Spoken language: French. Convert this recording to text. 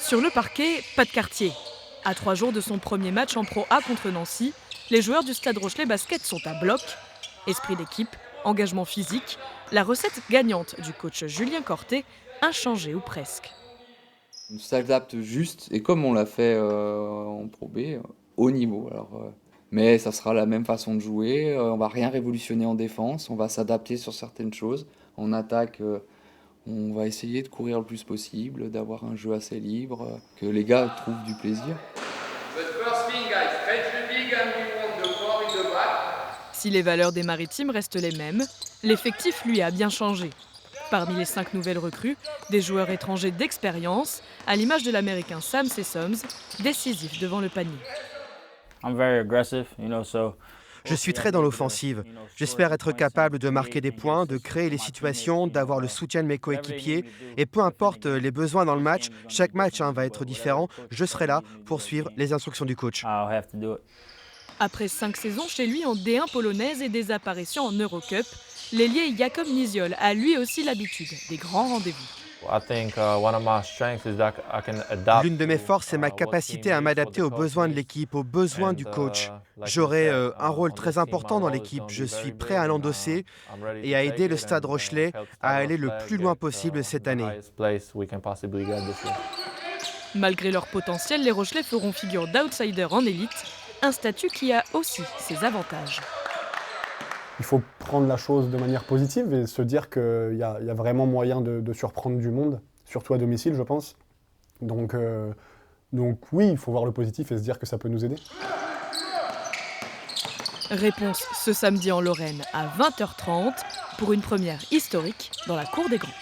Sur le parquet, pas de quartier. À 3 jours de son premier match en Pro A contre Nancy, les joueurs du Stade Rochelais Basket sont à bloc. Esprit d'équipe, engagement physique, la recette gagnante du coach Julien Corté, inchangée ou presque. On s'adapte juste, et comme on l'a fait en Pro B, au niveau. Mais ça sera la même façon de jouer, on va rien révolutionner en défense, on va s'adapter sur certaines choses. En attaque, on va essayer de courir le plus possible, d'avoir un jeu assez libre, que les gars trouvent du plaisir. Si les valeurs des Maritimes restent les mêmes, l'effectif lui a bien changé. Parmi les 5 nouvelles recrues, des joueurs étrangers d'expérience, à l'image de l'Américain Sam Sessoms, décisif devant le panier. Je suis très dans l'offensive. J'espère être capable de marquer des points, de créer les situations, d'avoir le soutien de mes coéquipiers. Et peu importe les besoins dans le match, chaque match va être différent. Je serai là pour suivre les instructions du coach. Après 5 saisons chez lui en D1 polonaise et des apparitions en Eurocup, l'ailier Jakub Niziol a lui aussi l'habitude des grands rendez-vous. L'une de mes forces est ma capacité à m'adapter aux besoins de l'équipe, aux besoins du coach. J'aurai un rôle très important dans l'équipe. Je suis prêt à l'endosser et à aider le Stade Rochelais à aller le plus loin possible cette année. Malgré leur potentiel, les Rochelais feront figure d'outsiders en élite, un statut qui a aussi ses avantages. Il faut prendre la chose de manière positive et se dire qu'il y a vraiment moyen de surprendre du monde, surtout à domicile, je pense. Donc oui, il faut voir le positif et se dire que ça peut nous aider. Réponse ce samedi en Lorraine à 20h30 pour une première historique dans la Cour des Grands.